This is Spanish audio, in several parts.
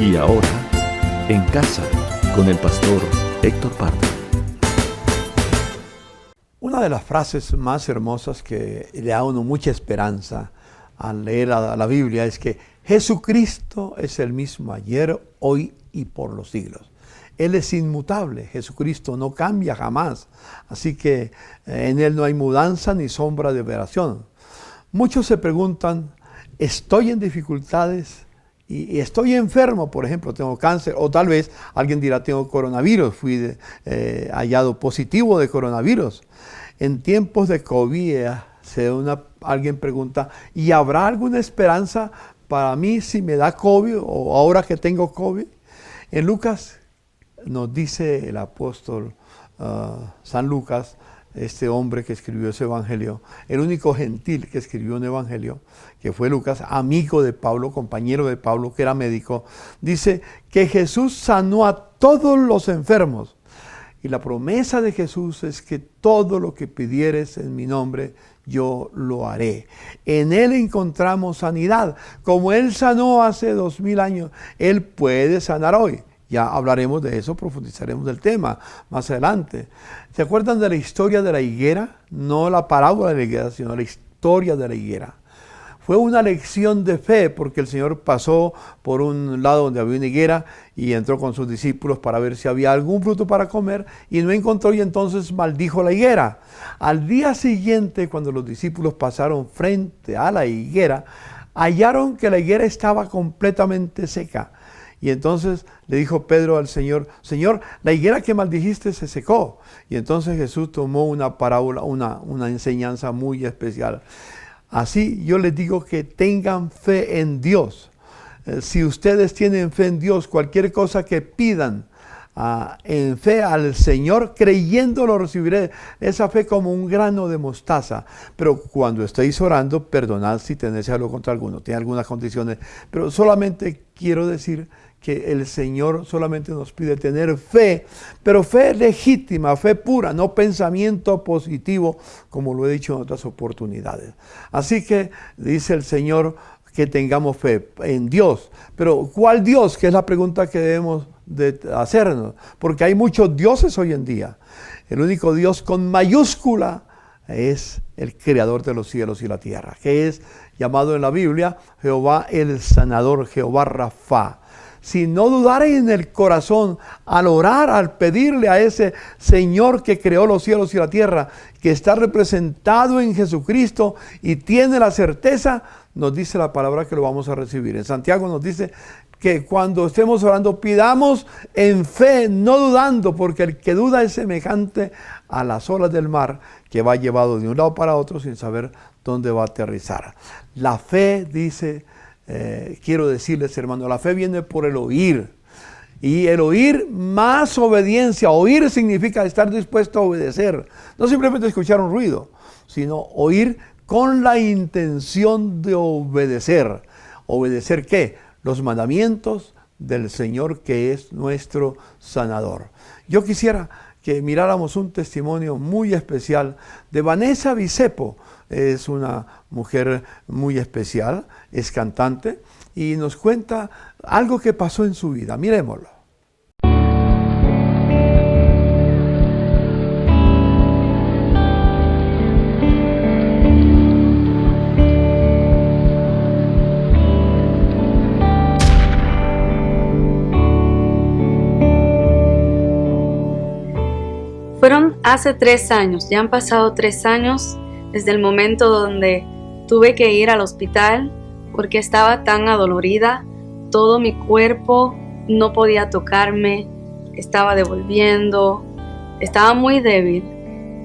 Y ahora, en casa, con el pastor Héctor Pardo. Una de las frases más hermosas que le da a uno mucha esperanza al leer la Biblia es que Jesucristo es el mismo ayer, hoy y por los siglos. Él es inmutable, Jesucristo no cambia jamás, así que en Él no hay mudanza ni sombra de variación. Muchos se preguntan, ¿estoy en dificultades? Y estoy enfermo, por ejemplo, tengo cáncer, o tal vez alguien dirá, tengo coronavirus, fui hallado positivo de coronavirus. En tiempos de COVID, alguien pregunta, ¿y habrá alguna esperanza para mí si me da COVID o ahora que tengo COVID? En Lucas nos dice el apóstol San Lucas, este hombre que escribió ese evangelio, el único gentil que escribió un evangelio, que fue Lucas, amigo de Pablo, compañero de Pablo, que era médico, dice que Jesús sanó a todos los enfermos. Y la promesa de Jesús es que todo lo que pidieres en mi nombre, yo lo haré. En Él encontramos sanidad. Como Él sanó hace 2000 años, Él puede sanar hoy. Ya hablaremos de eso, profundizaremos del tema más adelante. ¿Se acuerdan de la historia de la higuera? No la parábola de la higuera, sino la historia de la higuera. Fue una lección de fe porque el Señor pasó por un lado donde había una higuera y entró con sus discípulos para ver si había algún fruto para comer y no encontró y entonces maldijo la higuera. Al día siguiente, cuando los discípulos pasaron frente a la higuera, hallaron que la higuera estaba completamente seca. Y entonces le dijo Pedro al Señor, Señor, la higuera que maldijiste se secó. Y entonces Jesús tomó una parábola, una enseñanza muy especial. Así yo les digo que tengan fe en Dios. Si ustedes tienen fe en Dios, cualquier cosa que pidan en fe al Señor, creyendo lo recibiré. Esa fe como un grano de mostaza. Pero cuando estéis orando, perdonad si tenéis algo contra alguno, tiene algunas condiciones. Pero solamente quiero decir que el Señor solamente nos pide tener fe, pero fe legítima, fe pura, no pensamiento positivo, como lo he dicho en otras oportunidades. Así que dice el Señor que tengamos fe en Dios. Pero ¿cuál Dios? Que es la pregunta que debemos de hacernos, porque hay muchos dioses hoy en día. El único Dios con mayúscula es el creador de los cielos y la tierra, que es llamado en la Biblia Jehová el sanador, Jehová Rafa. Si no dudaren en el corazón al orar, al pedirle a ese Señor que creó los cielos y la tierra, que está representado en Jesucristo y tiene la certeza, nos dice la palabra que lo vamos a recibir. En Santiago nos dice que cuando estemos orando pidamos en fe, no dudando, porque el que duda es semejante a las olas del mar que va llevado de un lado para otro sin saber dónde va a aterrizar. La fe, dice, quiero decirles, hermano, la fe viene por el oír. Y el oír más obediencia. Oír significa estar dispuesto a obedecer. No simplemente escuchar un ruido, sino oír con la intención de obedecer. ¿Obedecer qué? Los mandamientos del Señor, que es nuestro sanador. Yo quisiera que miráramos un testimonio muy especial de Vanessa Bisepo. Es una mujer muy especial, es cantante y nos cuenta algo que pasó en su vida. Miremoslo. Fueron hace 3 años, ya han pasado 3 años desde el momento donde tuve que ir al hospital porque estaba tan adolorida, todo mi cuerpo no podía tocarme, estaba devolviendo, estaba muy débil.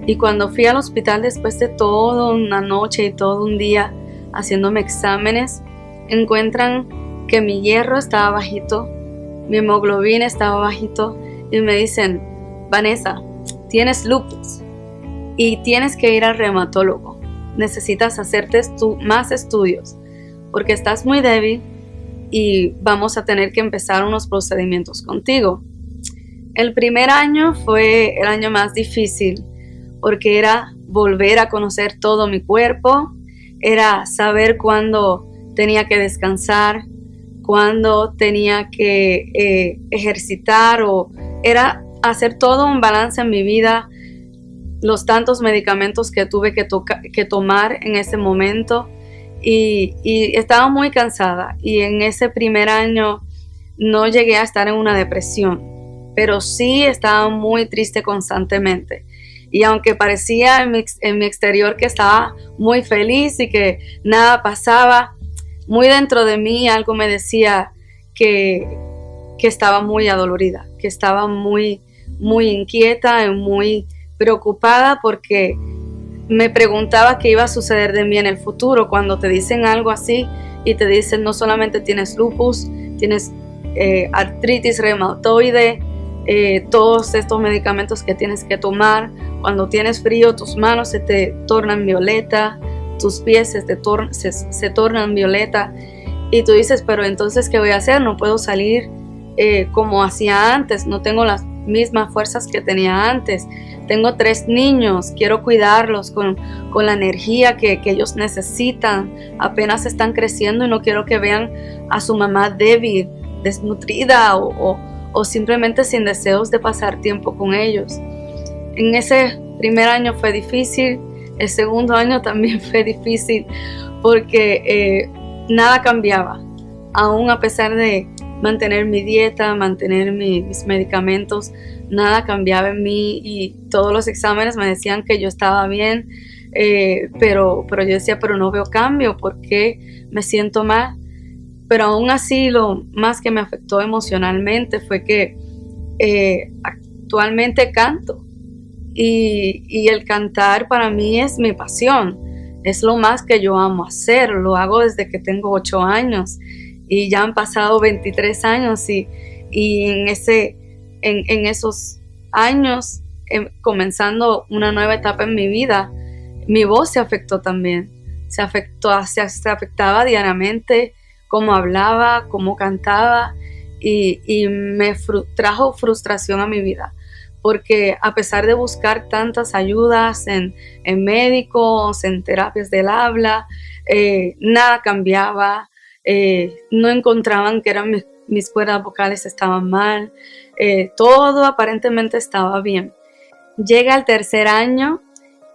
Y cuando fui al hospital después de toda una noche y todo un día haciéndome exámenes, encuentran que mi hierro estaba bajito, mi hemoglobina estaba bajito y me dicen, Vanessa, tienes lupus y tienes que ir al reumatólogo. Necesitas hacerte más estudios porque estás muy débil y vamos a tener que empezar unos procedimientos contigo. El primer año fue el año más difícil porque era volver a conocer todo mi cuerpo, era saber cuándo tenía que descansar, cuándo tenía que ejercitar, o era hacer todo un balance en mi vida, los tantos medicamentos que tuve que tomar en ese momento, y estaba muy cansada. Y en ese primer año no llegué a estar en una depresión, pero sí estaba muy triste constantemente. Y aunque parecía en mi exterior que estaba muy feliz y que nada pasaba, muy dentro de mí algo me decía que estaba muy adolorida, que estaba muy, muy inquieta y muy preocupada, porque me preguntaba qué iba a suceder de mí en el futuro. Cuando te dicen algo así y te dicen no solamente tienes lupus, tienes artritis reumatoide, todos estos medicamentos que tienes que tomar. Cuando tienes frío, tus manos se te tornan violeta, tus pies se tornan violeta, y tú dices, pero entonces ¿qué voy a hacer? No puedo salir como hacía antes, no tengo las mismas fuerzas que tenía antes. Tengo 3 niños, quiero cuidarlos con la energía que ellos necesitan. Apenas están creciendo y no quiero que vean a su mamá débil, desnutrida o simplemente sin deseos de pasar tiempo con ellos. En ese primer año fue difícil, el segundo año también fue difícil, porque nada cambiaba. Aún a pesar de mantener mi dieta, mantener mis medicamentos, nada cambiaba en mí, y todos los exámenes me decían que yo estaba bien, pero yo decía, pero no veo cambio, ¿por qué me siento mal? Pero aún así, lo más que me afectó emocionalmente fue que actualmente canto, y el cantar para mí es mi pasión, es lo más que yo amo hacer. Lo hago desde que tengo 8 años y ya han pasado 23 años, y en esos años, comenzando una nueva etapa en mi vida, mi voz se afectó también, se afectaba diariamente, cómo hablaba, cómo cantaba, y me trajo frustración a mi vida, porque a pesar de buscar tantas ayudas en médicos, en terapias del habla, nada cambiaba, no encontraban que eran mis cuerdas vocales estaban mal, todo aparentemente estaba bien. Llega el tercer año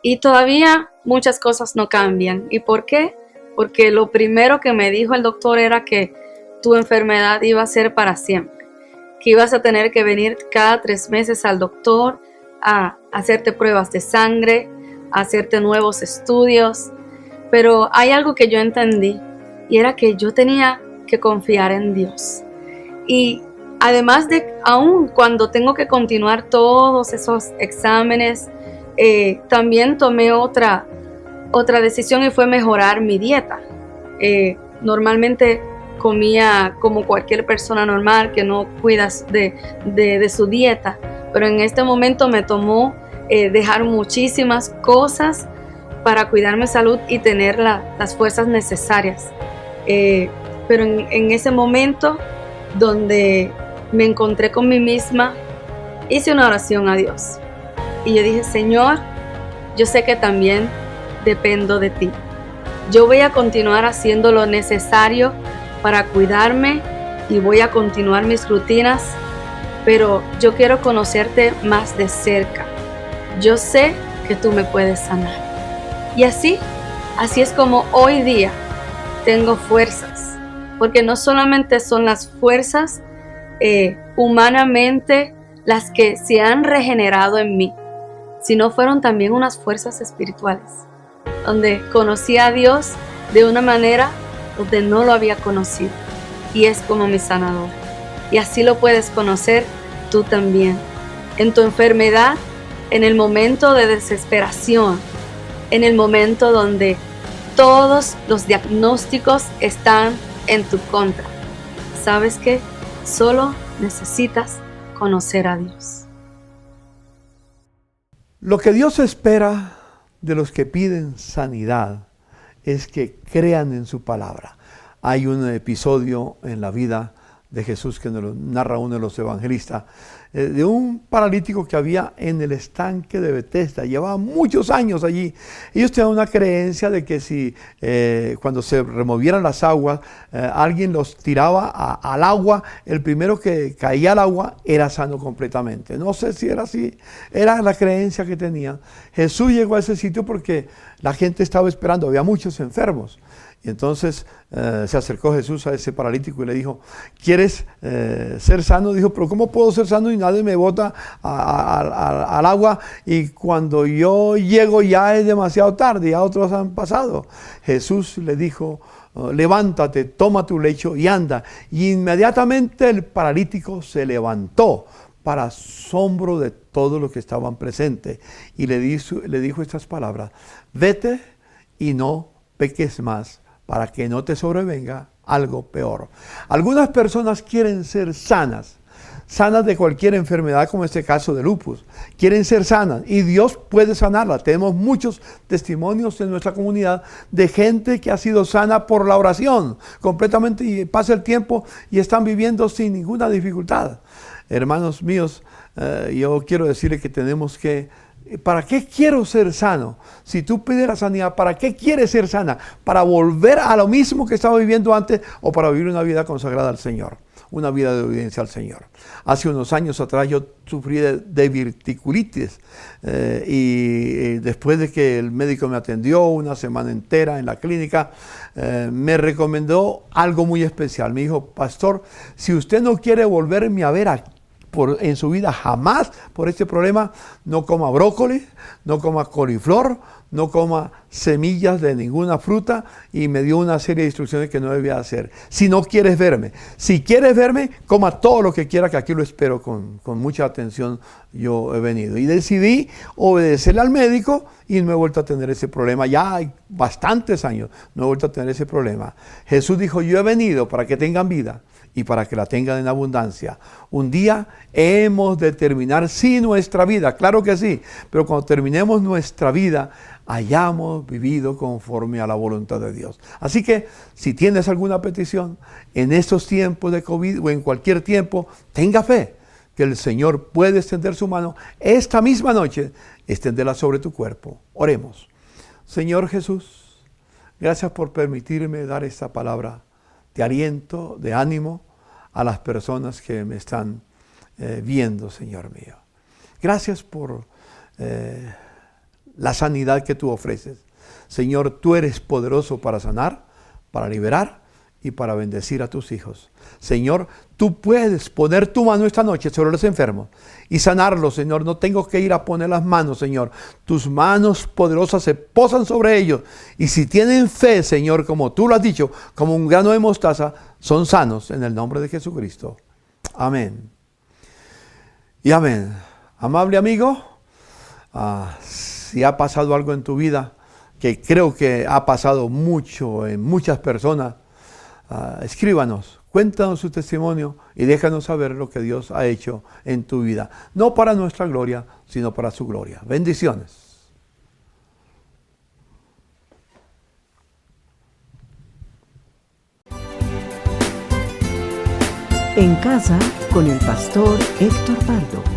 y todavía muchas cosas no cambian. ¿Y por qué? Porque lo primero que me dijo el doctor era que tu enfermedad iba a ser para siempre, que ibas a tener que venir cada 3 meses al doctor a hacerte pruebas de sangre, a hacerte nuevos estudios. Pero hay algo que yo entendí, y era que yo tenía que confiar en Dios. Y además de, aún cuando tengo que continuar todos esos exámenes, también tomé otra decisión, y fue mejorar mi dieta. Normalmente comía como cualquier persona normal que no cuidas de su dieta, pero en este momento me tomó dejar muchísimas cosas para cuidar mi salud y tener las fuerzas necesarias. Pero en ese momento donde me encontré con mí misma, hice una oración a Dios y yo dije, Señor, yo sé que también dependo de ti. Yo voy a continuar haciendo lo necesario para cuidarme y voy a continuar mis rutinas, pero yo quiero conocerte más de cerca. Yo sé que tú me puedes sanar. Y así es como hoy día tengo fuerzas, porque no solamente son las fuerzas humanamente las que se han regenerado en mí, sino fueron también unas fuerzas espirituales, donde conocí a Dios de una manera donde no lo había conocido, y es como mi sanador. Y así lo puedes conocer tú también, en tu enfermedad, en el momento de desesperación, en el momento donde todos los diagnósticos están en tu contra. ¿Sabes qué? Solo necesitas conocer a Dios. Lo que Dios espera de los que piden sanidad es que crean en su palabra. Hay un episodio en la vida de Jesús que nos lo narra uno de los evangelistas, de un paralítico que había en el estanque de Betesda. Llevaba muchos años allí. Ellos tenían una creencia de que si cuando se removieran las aguas, alguien los tiraba al agua, el primero que caía al agua era sano completamente. No sé si era así, era la creencia que tenían. Jesús llegó a ese sitio porque la gente estaba esperando, había muchos enfermos. Y entonces se acercó Jesús a ese paralítico y le dijo, ¿quieres ser sano? Dijo, pero ¿cómo puedo ser sano y nadie me bota al agua? Y cuando yo llego ya es demasiado tarde, ya otros han pasado. Jesús le dijo, levántate, toma tu lecho y anda. Y inmediatamente el paralítico se levantó, para asombro de todos los que estaban presentes. Y le dijo estas palabras, vete y no peques más, para que no te sobrevenga algo peor. Algunas personas quieren ser sanas de cualquier enfermedad, como este caso de lupus. Quieren ser sanas y Dios puede sanarlas. Tenemos muchos testimonios en nuestra comunidad de gente que ha sido sana por la oración, completamente, y pasa el tiempo y están viviendo sin ninguna dificultad. Hermanos míos, yo quiero decirles que tenemos que, ¿para qué quiero ser sano? Si tú pides la sanidad, ¿para qué quieres ser sana? ¿Para volver a lo mismo que estaba viviendo antes o para vivir una vida consagrada al Señor? Una vida de obediencia al Señor. Hace unos años atrás yo sufrí de diverticulitis y después de que el médico me atendió una semana entera en la clínica, me recomendó algo muy especial. Me dijo, pastor, si usted no quiere volverme a ver en su vida jamás por este problema, no coma brócoli, no coma coliflor, no coma semillas de ninguna fruta, y me dio una serie de instrucciones que no debía hacer. Si no quieres verme, si quieres verme, coma todo lo que quiera, que aquí lo espero con mucha atención. Yo he venido y decidí obedecerle al médico y no he vuelto a tener ese problema. Ya hay bastantes años no he vuelto a tener ese problema. Jesús dijo, yo he venido para que tengan vida y para que la tengan en abundancia. Un día hemos de terminar, sí, nuestra vida, claro que sí, pero cuando terminemos nuestra vida, hayamos vivido conforme a la voluntad de Dios. Así que, si tienes alguna petición en estos tiempos de COVID o en cualquier tiempo, tenga fe que el Señor puede extender su mano esta misma noche, extenderla sobre tu cuerpo. Oremos. Señor Jesús, gracias por permitirme dar esta palabra de aliento, de ánimo a las personas que me están viendo, Señor mío. Gracias por la sanidad que tú ofreces. Señor, tú eres poderoso para sanar, para liberar y para bendecir a tus hijos. Señor, tú puedes poner tu mano esta noche sobre los enfermos y sanarlos, Señor. No tengo que ir a poner las manos, Señor. Tus manos poderosas se posan sobre ellos. Y si tienen fe, Señor, como tú lo has dicho, como un grano de mostaza, son sanos en el nombre de Jesucristo. Amén. Y amén. Amable amigo, si ha pasado algo en tu vida, que creo que ha pasado mucho en muchas personas, escríbanos, cuéntanos su testimonio y déjanos saber lo que Dios ha hecho en tu vida. No para nuestra gloria, sino para su gloria. Bendiciones. En casa con el pastor Héctor Pardo.